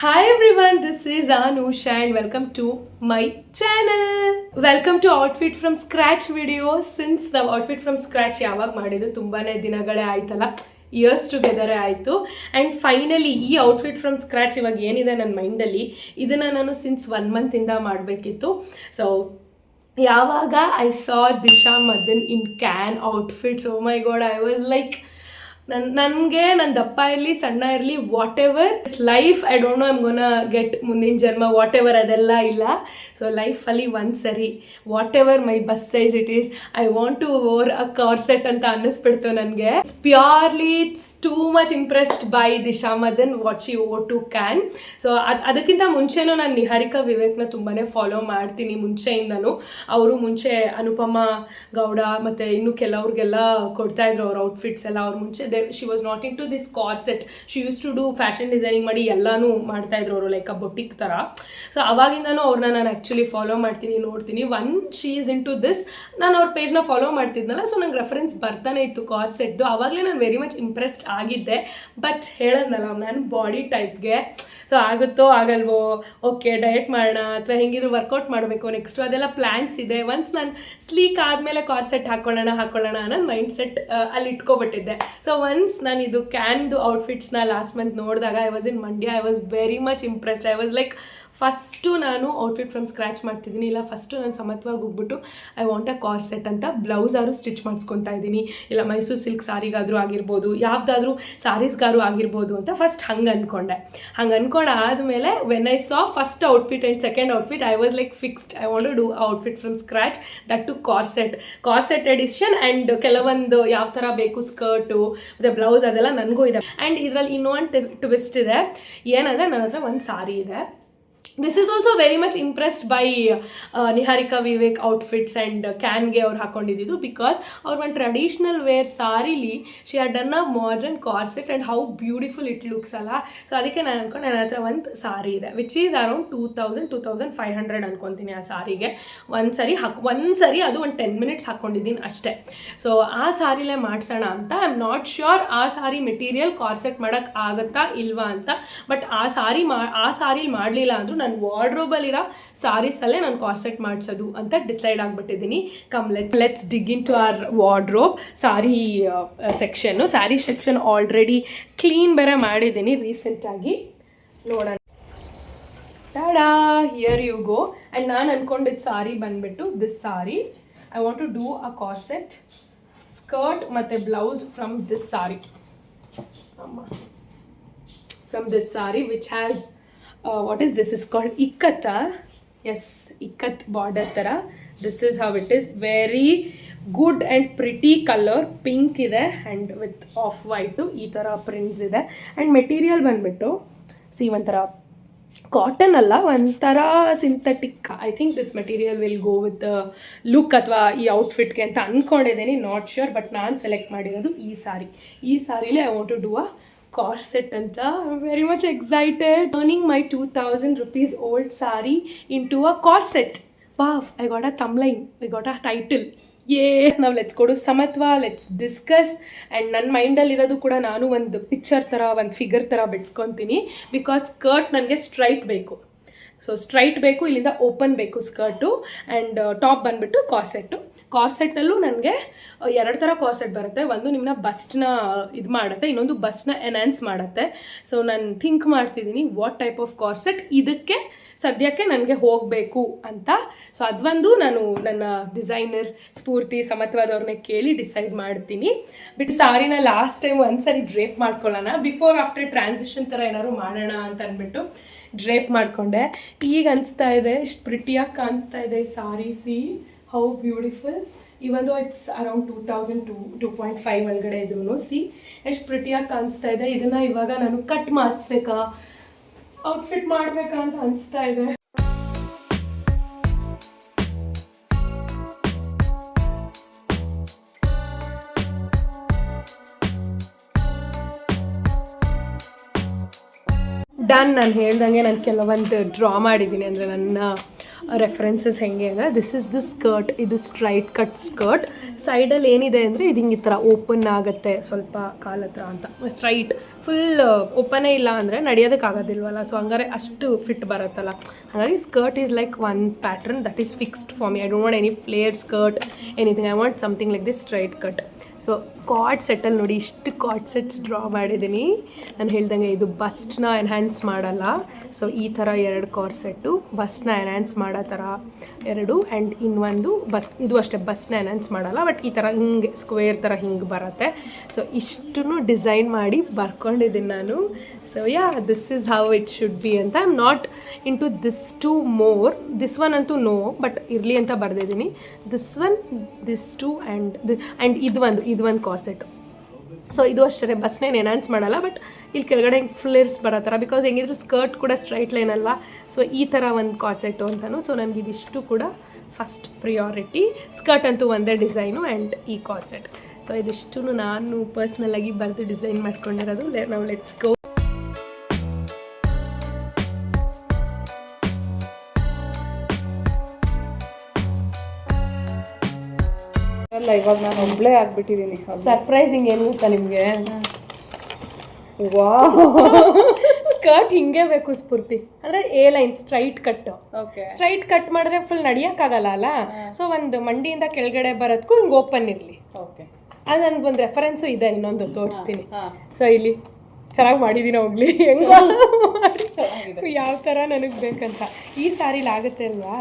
Hi everyone, this is Anusha and welcome to my channel. Welcome to Outfit from Scratch videos. Since the Outfit from Scratch ಯಾವಾಗ ಮಾಡಿದ್ದು ತುಂಬಾನೇ ದಿನಗಳೇ ಆಯ್ತಲ್ಲ, years ಟುಗೆದರೇ ಆಯಿತು. And finally ಈ outfit from scratch ಇವಾಗ ಏನಿದೆ ನನ್ನ ಮೈಂಡಲ್ಲಿ, ಇದನ್ನು ನಾನು ಸಿನ್ಸ್ 1 ಮಂತಿಂದ ಮಾಡಬೇಕಿತ್ತು. ಸೊ ಯಾವಾಗ I saw Disha Madan in Cannes outfits, oh my god, I was like, ನನಗೆ ನನ್ನ ದಪ್ಪ ಇರಲಿ ಸಣ್ಣ ಇರಲಿ whatever life, I don't know I'm gonna get ಮುಂದಿನ ಜನ್ಮ ವಾಟ್ ಎವರ್ ಅದೆಲ್ಲ ಇಲ್ಲ. ಸೊ ಲೈಫಲ್ಲಿ ಒಂದು ಸರಿ whatever my bust size it is, I want to wear a corset ಅಂತ ಅನ್ನಿಸ್ಬಿಡ್ತು ನನಗೆ. Purely it's too much impressed by Disha Madan what she wore to Cannes. So ಅದಕ್ಕಿಂತ ಮುಂಚೆನೂ ನಾನು ನಿಹಾರಿಕಾ ವಿವೇಕ್ನ ತುಂಬಾ ಫಾಲೋ ಮಾಡ್ತೀನಿ ಮುಂಚೆಯಿಂದನೂ. ಅವರು ಮುಂಚೆ ಅನುಪಮ ಗೌಡ ಮತ್ತು ಇನ್ನೂ ಕೆಲವ್ರಿಗೆಲ್ಲ ಕೊಡ್ತಾಯಿದ್ರು ಅವ್ರ ಔಟ್ಫಿಟ್ಸ್ ಎಲ್ಲ. ಅವ್ರು ಮುಂಚೆ she was not into this corset, she used to do fashion designing ಮಾಡಿ ಎಲ್ಲನೂ ಮಾಡ್ತಾಯಿದ್ರು ಅವರು, ಲೈಕ್ ಅ ಬೊಟಿಕ್ ಥರ. ಸೊ ಅವಾಗಿಂದನೂ ಅವ್ರನ್ನ ನಾನು ಆ್ಯಕ್ಚುಲಿ ಫಾಲೋ ಮಾಡ್ತೀನಿ, ನೋಡ್ತೀನಿ. She is into this, ನಾನು ಅವ್ರ ಪೇಜ್ನ ಫಾಲೋ ಮಾಡ್ತಿದ್ನಲ್ಲ, ಸೊ ನಂಗೆ ರೆಫರೆನ್ಸ್ ಬರ್ತಾನೆ ಇತ್ತು ಕಾರ್ಸೆಟ್ದು. ಆವಾಗಲೇ ನಾನು ವೆರಿ ಮಚ್ ಇಂಪ್ರೆಸ್ಡ್ ಆಗಿದ್ದೆ. ಬಟ್ ಹೇಳೋದ್ನಲ್ಲ, ನಾನು ಬಾಡಿ ಟೈಪ್ಗೆ ಸೊ ಆಗುತ್ತೋ ಆಗಲ್ವೋ, ಓಕೆ ಡಯಟ್ ಮಾಡೋಣ ಅಥವಾ ಹೆಂಗಿದ್ರು ವರ್ಕೌಟ್ ಮಾಡಬೇಕು ನೆಕ್ಸ್ಟು, ಅದೆಲ್ಲ ಪ್ಲ್ಯಾನ್ಸ್ ಇದೆ. ಒನ್ಸ್ ನಾನು ಸ್ಲೀಕ್ ಆದಮೇಲೆ ಕಾರ್ಸೆಟ್ ಹಾಕ್ಕೊಳ್ಳೋಣ ಅನ್ನೋ ಮೈಂಡ್ ಸೆಟ್ ಅಲ್ಲಿ ಇಟ್ಕೊಬಿಟ್ಟಿದ್ದೆ. ಸೊ ಒನ್ಸ್ ನಾನು ಇದು ಕ್ಯಾನ್ದು ಔಟ್ಫಿಟ್ಸ್ನ ಲಾಸ್ಟ್ ಮಂತ್ ನೋಡಿದಾಗ, I was in Mandya, I was very much impressed. I was like, first ನಾನು ಔಟ್ಫಿಟ್ ಫ್ರಮ್ ಸ್ಕ್ರ್ಯಾಚ್ ಮಾಡ್ತಿದ್ದೀನಿ, ಇಲ್ಲ ಫಸ್ಟು ನಾನು ಸಮತ್ವಾಗಿ ಹೋಗ್ಬಿಟ್ಟು ಐ ವಾಂಟ್ ಅ ಕಾರ್ಸೆಟ್ ಅಂತ ಬ್ಲೌಸಾರು ಸ್ಟಿಚ್ ಮಾಡಿಸ್ಕೊತಾ ಇದ್ದೀನಿ, ಇಲ್ಲ ಮೈಸೂರು ಸಿಲ್ಕ್ ಸಾರಿಗಾದರೂ ಆಗಿರ್ಬೋದು, ಯಾವುದಾದ್ರೂ ಸಾರೀಸ್ಗಾರು ಆಗಿರ್ಬೋದು ಅಂತ ಫಸ್ಟ್ ಹಂಗೆ ಅಂದ್ಕೊಂಡೆ. ಹಂಗೆ ಆದಮೇಲೆ when I saw first outfit and second outfit, I was like fixed, I want to do outfit from scratch, that too corset edition. And ಕೆಲವೊಂದು ಯಾವ ಥರ ಬೇಕು ಸ್ಕರ್ಟು ಮತ್ತು ಬ್ಲೌಸ್ ಅದೆಲ್ಲ ನನಗೂ ಇದೆ. ಆ್ಯಂಡ್ ಇದರಲ್ಲಿ ಇನ್ನೊಂದು ಟ್ವಿಸ್ಟ್ ಇದೆ, ಏನಂದರೆ ನನ್ನ ಹತ್ರ ಒಂದು ಸಾರಿ ಇದೆ. This is also very much impressed by Niharika Vivek outfits and ಕ್ಯಾನ್ಗೆ ಅವ್ರು ಹಾಕೊಂಡಿದ್ದು, ಬಿಕಾಸ್ ಅವ್ರು ಒಂದು ಟ್ರೆಡಿಷ್ನಲ್ ವೇರ್ ಸಾರಿಲಿ she had done a modern corset and how beautiful it looks ಅಲ್ಲ. ಸೊ ಅದಕ್ಕೆ ನಾನು ಅನ್ಕೊಂಡು ನನ್ನ ಹತ್ರ ಒಂದು ಸಾರಿ ಇದೆ ವಿಚ್ ಈಸ್ ಅರೌಂಡ್ 2500 ಅನ್ಕೊತೀನಿ. ಆ ಸಾರಿಗೆ ಒಂದು ಸರಿ ಅದು ಒಂದು 10 ಮಿನಿಟ್ಸ್ ಹಾಕ್ಕೊಂಡಿದ್ದೀನಿ ಅಷ್ಟೇ. ಸೊ ಆ ಸಾರಿಲೇ ಮಾಡಿಸೋಣ ಅಂತ. ಐ ಆಮ್ ನಾಟ್ ಶ್ಯೂರ್ ಆ ಸಾರಿ ಮೆಟೀರಿಯಲ್ ಕಾರ್ಸೆಟ್ ಮಾಡೋಕ್ಕೆ ಆಗುತ್ತಾ ಇಲ್ವಾ ಅಂತ. ಬಟ್ ಆ ಸಾರಿಲಿ ಮಾಡಲಿಲ್ಲ ಅಂದರೂ ನನ್ನ ವಾರ್ಡ್ರೋಬಲ್ಲಿರೋ ಸಾರೀಸಲ್ಲೇ ನಾನು ಕಾರ್ಸೆಟ್ ಮಾಡಿಸೋದು ಅಂತ ಡಿಸೈಡ್ ಆಗಿಬಿಟ್ಟಿದ್ದೀನಿ. Let's dig into our wardrobe. Sari section already clean ಬೇರೆ ಮಾಡಿದ್ದೀನಿ ರೀಸೆಂಟಾಗಿ, ನೋಡೋಣ. Tada, here you go. And ನಾನು ಅಂದ್ಕೊಂಡಿದ್ದು ಸಾರಿ ಬಂದುಬಿಟ್ಟು this sari, I want to do a corset skirt ಮತ್ತು blouse from this sari, which has what is this is called ikkata. Yes, ikkat border tara. This is how it is. Very good and pretty color, pink ide and with off white ee tara prints ide. And material banbittu see ಒಂಥರ cotton ಅಲ್ಲ, ಒಂಥರ synthetic. I think this material will go with look ಅಥವಾ ಈ ಔಟ್ಫಿಟ್ಗೆ ಅಂತ ಅಂದ್ಕೊಂಡಿದ್ದೀನಿ, not sure. But ನಾನು select ಮಾಡಿರೋದು ಈ ಸಾರಿಲಿ I want to do a corset anta. I'm very much excited. Turning my 2000 rupees old sari into a corset. Wow, I got a thumbnail, I got a title. Yes, now let's go to Samatva, let's discuss. And ನನ್ನ ಮೈಂಡಲ್ಲಿ ಇರೋದು ಕೂಡ ನಾನು ಒಂದು picture ಥರ, ಒಂದು figure ಥರ ಬಿಡ್ಸ್ಕೊತೀನಿ. Because skirt ನನಗೆ ಸ್ಟ್ರೈಟ್ ಬೇಕು. ಸೊ ಸ್ಟ್ರೈಟ್ ಬೇಕು, ಇಲ್ಲಿಂದ ಓಪನ್ ಬೇಕು ಸ್ಕರ್ಟು. ಆ್ಯಂಡ್ ಟಾಪ್ ಬಂದುಬಿಟ್ಟು ಕಾರ್ಸೆಟ್ಟಲ್ಲೂ ನನಗೆ 2 ಥರ ಕಾರ್ಸೆಟ್ ಬರುತ್ತೆ. ಒಂದು ನಿಮ್ಮನ್ನ ಬಸ್ಟ್ನ ಇದು ಮಾಡುತ್ತೆ, ಇನ್ನೊಂದು ಬಸ್ಟ್ನ ಎನ್ಹಾನ್ಸ್ ಮಾಡುತ್ತೆ. ಸೊ ನಾನು ಥಿಂಕ್ ಮಾಡ್ತಿದ್ದೀನಿ ವಾಟ್ ಟೈಪ್ ಆಫ್ ಕಾರ್ಸೆಟ್ ಇದಕ್ಕೆ ಸದ್ಯಕ್ಕೆ ನನಗೆ ಹೋಗಬೇಕು ಅಂತ. ಸೊ ಅದೊಂದು ನಾನು ನನ್ನ ಡಿಸೈನರ್ ಸ್ಫೂರ್ತಿ ಸಮತ್ವಾದವ್ರನ್ನೇ ಕೇಳಿ ಡಿಸೈಡ್ ಮಾಡ್ತೀನಿ. ಬಿಟ್ಟು ಸಾರಿನ ಲಾಸ್ಟ್ ಟೈಮ್ ಒಂದು ಸಾರಿ ಡ್ರೇಪ್ ಮಾಡ್ಕೊಳ್ಳೋಣ, ಬಿಫೋರ್ ಆಫ್ಟರ್ ಟ್ರಾನ್ಸಿಷನ್ ಥರ ಏನಾದ್ರು ಮಾಡೋಣ ಅಂತ ಅಂದ್ಬಿಟ್ಟು ಡ್ರೇಪ್ ಮಾಡಿಕೊಂಡೆ. ಈಗ ಅನಿಸ್ತಾ ಇದೆ ಎಷ್ಟು ಪ್ರಿಟಿಯಾಗಿ ಕಾಣ್ತಾ ಇದೆ ಈ ಸಾರಿ. See how beautiful. ಇವತ್ತು ಇಟ್ಸ್ ಅರೌಂಡ್ 2,002.5 ಒಳಗಡೆ ಇದ್ರು. ಸಿ ಎಷ್ಟು ಪ್ರಿಟಿಯಾಗಿ ಕಾಣಿಸ್ತಾ ಇದೆ. ಇದನ್ನು ಇವಾಗ ನಾನು ಕಟ್ ಮಾಡಿಸ್ಬೇಕಾ, ಔಟ್ಫಿಟ್ ಮಾಡಬೇಕಾ ಅಂತ ಅನಿಸ್ತಾ ಇದೆ. ಡನ್. ನಾನು ಹೇಳ್ದಂಗೆ ನಾನು ಕೆಲವೊಂದು ಡ್ರಾ ಮಾಡಿದ್ದೀನಿ, ಅಂದರೆ ನನ್ನ ರೆಫರೆನ್ಸಸ್ ಹೆಂಗೆ ಅಂದರೆ ದಿಸ್ ಇಸ್ ದ ಸ್ಕರ್ಟ್, ಇದು ಸ್ಟ್ರೈಟ್ ಕಟ್ ಸ್ಕರ್ಟ್. ಸೈಡಲ್ಲಿ ಏನಿದೆ ಅಂದರೆ ಇದು ಹಿಂಗೆ ಈ ಥರ ಓಪನ್ ಆಗುತ್ತೆ ಸ್ವಲ್ಪ ಕಾಲ ಹತ್ರ ಅಂತ. ಸ್ಟ್ರೈಟ್ ಫುಲ್ ಓಪನೇ ಇಲ್ಲ ಅಂದರೆ ನಡೆಯೋದಕ್ಕಾಗೋದಿಲ್ವಲ್ಲ, ಸೊ ಹಂಗಾರೆ ಅಷ್ಟು ಫಿಟ್ ಬರುತ್ತಲ್ಲ. ಹಾಗಾಗಿ skirt is like one pattern that is fixed for me. I don't want any flare skirt anything. I want something like this straight cut. So cord ಸೆಟ್ಟಲ್ಲಿ ನೋಡಿ ಇಷ್ಟು ಕಾರ್ಡ್ ಸೆಟ್ಸ್ ಡ್ರಾ ಮಾಡಿದ್ದೀನಿ. ನಾನು ಹೇಳ್ದಂಗೆ ಇದು ಬಸ್ಟ್ನ ಎನ್ಹ್ಯಾನ್ಸ್ ಮಾಡಲ್ಲ. ಸೊ ಈ ಥರ 2 ಕಾರ್ಡ್ ಸೆಟ್ಟು ಬಸ್ಟ್ನ ಎನ್ಹ್ಯಾನ್ಸ್ ಮಾಡೋ ಥರ 2, ಆ್ಯಂಡ್ ಇನ್ನೊಂದು ಇದು ಅಷ್ಟೇ ಬಸ್ಟ್ನ ಎನ್ಹ್ಯಾನ್ಸ್ ಮಾಡಲ್ಲ, ಬಟ್ ಈ ಥರ ಹಿಂಗೆ ಸ್ಕ್ವೇರ್ ಥರ ಹಿಂಗೆ ಬರುತ್ತೆ. ಸೊ ಇಷ್ಟನ್ನು ಡಿಸೈನ್ ಮಾಡಿ ಬರ್ಕೊಂಡಿದ್ದೀನಿ ನಾನು. So yeah, this is how it should be ಅಂತ. I am not into this too more. This one ಅಂತೂ ನೋ, ಬಟ್ ಇರಲಿ ಅಂತ ಬರೆದಿದ್ದೀನಿ. This one, this two and ಇದು ಒಂದು ಕಾರ್ಸೆಟ್. ಸೊ ಇದು ಅಷ್ಟೇ ಬಸ್ನೇನು ಎನ್ಹಾನ್ಸ್ ಮಾಡಲ್ಲ, ಬಟ್ ಇಲ್ಲಿ ಕೆಳಗಡೆ ಹಿಂಗೆ ಫ್ಲೇರ್ಸ್ ಬರೋ ಥರ, ಬಿಕಾಸ್ ಹೆಂಗಿದ್ರು ಸ್ಕರ್ಟ್ ಕೂಡ ಸ್ಟ್ರೈಟ್ ಲೈನ್ ಅಲ್ವಾ. ಸೊ ಈ ಥರ ಒಂದು ಕಾರ್ಸೆಟ್ಟು ಅಂತಲೂ. ಸೊ ನನಗೆ ಇದಿಷ್ಟು ಕೂಡ ಫಸ್ಟ್ ಪ್ರಿಯಾರಿಟಿ. ಸ್ಕರ್ಟ್ ಅಂತೂ ಒಂದೇ ಡಿಸೈನು ಆ್ಯಂಡ್ ಈ ಕಾರ್ಸೆಟ್. ಸೊ ಇದಿಷ್ಟು ನಾನು ಪರ್ಸ್ನಲ್ಲಾಗಿ ಬರೆದು ಡಿಸೈನ್ ಮಾಡ್ಕೊಂಡಿರೋದು. ನಾವು ಲೆಟ್ಸ್ ಗೋ. ಅಲ್ಲ, ಇವಾಗ ನಾನು ಒಬ್ಬಳೇ ಆಗ್ಬಿಟ್ಟಿದ್ದೀನಿ. ಸರ್ಪ್ರೈಸಿಂಗ್ ಏನು ಗೊತ್ತಾ ನಿಮಗೆ? ವಾಹ್, ಸ್ಕರ್ಟ್ ಹಿಂಗೆ ಬೇಕು ಸ್ಫೂರ್ತಿ. ಅಂದರೆ A line straight cut. Straight cut ಮಾಡಿದ್ರೆ ಫುಲ್ ನಡಿಯೋಕ್ಕಾಗಲ್ಲ ಅಲ್ಲ. ಸೊ ಒಂದು ಮಂಡಿಯಿಂದ ಕೆಳಗಡೆ ಬರೋದಕ್ಕೂ ಹಿಂಗೆ ಓಪನ್ ಇರಲಿ. ಅದು ನನಗೊಂದು ರೆಫರೆನ್ಸು ಇದೆ, ಇನ್ನೊಂದು ತೋರಿಸ್ತೀನಿ. ಸೊ ಇಲ್ಲಿ ಚೆನ್ನಾಗಿ ಮಾಡಿದ್ದೀನಿ ಹೋಗ್ಲಿ, ಹೆಂಗೋ ಯಾವ ಥರ ನನಗೆ ಬೇಕಂತ. ಈ ಸ್ಯಾರಿಲಿ ಆಗುತ್ತೆ ಅಲ್ವಾ?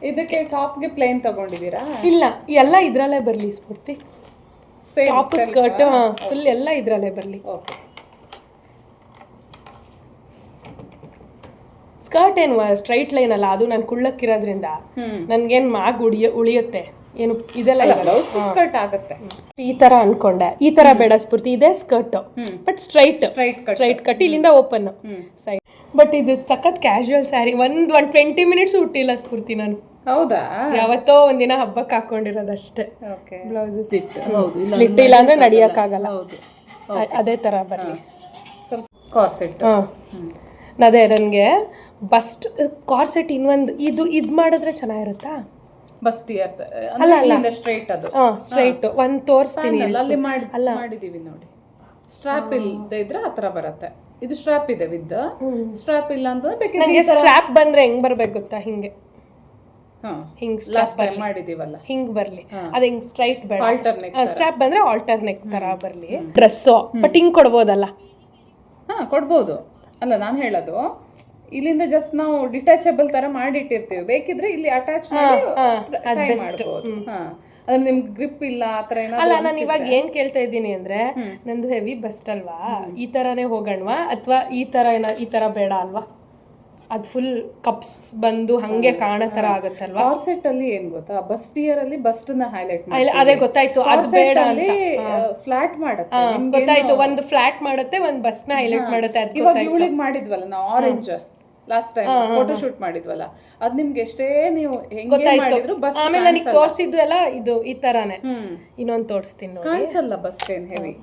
ಇದಕ್ಕೆ ಟಾಪ್ಗೆ ಪ್ಲೇನ್ ತಗೊಂಡಿದ್ದೀರಾ? ಇಲ್ಲ, ಎಲ್ಲ ಇದರಲ್ಲೇ ಬರಲಿ ಸ್ಫೂರ್ತಿ. ಟಾಪ್ ಸ್ಕರ್ಟ್ ಫುಲ್ ಎಲ್ಲ ಇದರಲ್ಲೇ ಬರಲಿ. ಸ್ಕರ್ಟ್ ಏನು ಸ್ಟ್ರೈಟ್ ಲೈನ್ ಅಲ್ಲ, ಅದು ನಾನು ಕುಳ್ಳಕ್ಕಿರೋದ್ರಿಂದ ನನ್ಗೇನು ಉಳಿಯುತ್ತೆ ಏನು ಇದೆಲ್ಲ ಸ್ಕರ್ಟ್ ಆಗುತ್ತೆ. ಈ ತರ ಅನ್ಕೊಂಡೆ. ಈ ತರ ಬೇಡ ಸ್ಫೂರ್ತಿ, ಇದೆ ಸ್ಕರ್ಟ್ ಬಟ್ ಸ್ಟ್ರೈಟ್ ಕಟ್, ಇಲ್ಲಿಂದ ಓಪನ್ ಸೈಡ್. ಬಟ್ ಇದು ಸಖತ್ ಕ್ಯಾಶುವಲ್ ಸ್ಯಾರಿ. ಒಂದು 20 ಮಿನಿಟ್ಸ್ ಹುಟ್ಟಿಲ್ಲ ಸ್ಫೂರ್ತಿ ನಾನು. ಹೌದಾ? ಯಾವತ್ತೋ ಒಂದಿನ ಹಬ್ಬಕ್ಕೆ ಹಾಕೊಂಡಿರೋದಷ್ಟೇ. ಬ್ಲೌಸ್ ಸ್ಲಿಟ್ ಇಲ್ಲ ಅಂದ್ರೆ ನಡಿಯಕ್ಕಾಗಲ್ಲ. ಅದೇ ತರ ಬರಲಿ ಸ್ವಲ್ಪ ಕಾರ್ಸೆಟ್. ಅದೇ ನನಗೆ ಬಸ್ಟ್ ಕಾರ್ಸೆಟ್ ಇನ್ನೊಂದು ಇದು ಮಾಡಿದ್ರೆ ಚೆನ್ನಾಗಿರುತ್ತಾ? Bust straight. ಅದು ಸ್ಟ್ರೈಟ್ ಒಂದು ತೋರಿಸ್ತೀನಿ. ಅಲ್ಲಿ ಮಾಡಿದೀವಿ ನೋಡಿ. ಸ್ಟ್ರಾಪ್ ಇಲ್ಲದೆ ಇದ್ರೆ ಆ ಥರ ಬರುತ್ತೆ. ಇದು ಸ್ಟ್ರಾಪ್ ಇದೆ ವಿತ್. ಸ್ಟ್ರಾಪ್ ಇಲ್ಲ ಅಂದ್ರೆ ನನಗೆ ಸ್ಟ್ರಾಪ್ ಬಂದ್ರೆ ಹೆಂಗ್ ಬರ್ಬೇಕು ಗೊತ್ತಾ? ಹಿಂಗೆ ಹಿಂಗ್ ಲಾಸ್ಟ್ ಟೈಮ್ ಮಾಡಿದೀವಲ್ಲ, ಹಿಂಗ್ ಬರ್ಲಿ. ಅದ ಹಿಂಗ್ ಸ್ಟ್ರೈಟ್ ಬೇಡ. ಸ್ಟ್ರಾಪ್ ಬಂದ್ರೆ ಆಲ್ಟರ್ನೇಟ್ ತರ ಬರ್ಲಿ. ಡ್ರೆಸ್ ಬಟ್ ಹಿಂಗ್ ಕೊಡ್ಬೋದಲ್ಲ? ಕೊಡ್ಬೋದು. ಅಲ್ಲ, ನಾನು ಹೇಳೋದು ಇಲ್ಲಿಂದ ಜಸ್ಟ್ ನಾವು ಡಿಟ್ಯಾಚಬಲ್ ತರ ಮಾಡಿಟ್ಟಿರ್ತೀವಿ. ಬೇಕಿದ್ರೆ ಇಲ್ಲಿ ಅಟ್ಯಾಚ್ ಮಾಡಿ ಮಾಡ್ಬೋದು. ಅದ್ರ ನಿಮ್ಗೆ ಗ್ರಿಪ್ ಇಲ್ಲ ಆ ಥರ ಏನಾದ್ರು? ಅಲ್ಲ, ನಾನು ಇವಾಗ ಏನ್ ಕೇಳ್ತಾ ಇದ್ದೀನಿ ಅಂದ್ರೆ, ನಂದು ಹೆವಿ ಬಸ್ಟ್ ಅಲ್ವಾ, ಈ ತರಾನೇ ಹೋಗೋಣವಾ ಅಥವಾ ಈ ತರ ಬೇಡ ಅಲ್ವಾ? ಅದು ಫುಲ್ ಕಪ್ಸ್ ಬಂದು ಹಂಗೆ ಕಾಣೋ ತರ ಆಗತ್ತಲ್ವಾ? ಕಾರ್ಸೆಟ್ ಅಲ್ಲಿ ಏನ್ ಗೊತ್ತಾ, ಬಸ್ಟಿಯರ್ ಅಲ್ಲಿ ಬಸ್ಟ್ ನ ಹೈಲೈಟ್ ಮಾಡಿ. ಅದೇ ಗೊತ್ತಾಯ್ತು, ಅದು ಬೇಡ ಅಂತ. ಫ್ಲಾಟ್ ಮಾಡುತ್ತೆ, ಗೊತ್ತಾಯ್ತು. ಒಂದು ಫ್ಲಾಟ್ ಮಾಡುತ್ತೆ, ಒಂದು ಬಸ್ ನ ಹೈಲೈಟ್ ಮಾಡುತ್ತೆ. ಇವಾಗ ಇವಳಿಗೆ ಮಾಡಿದ್ವಲ್ಲ ನಾವು orange last time photo shoot ಮಾಡಿದ್ವಲ್ಲ, ಅದ್ ನಿಮ್ಗೆ ಎಷ್ಟೇ ನೀವು ಹೆಂಗೆ ಮಾಡಿದ್ರು ಬಸ್. ಆಮೇಲೆ ನನಗೆ ತೋರಿಸಿದ್ದು ಎಲ್ಲ ಇದು ಈ ತರಾನೇ. ಇನ್ನೊಂದು ತೋರಿಸ್ತೀನಿ, ಕಾಣಿಸಲ್ಲ ಬಸ್ ಏನ್ ಹೆವಿ.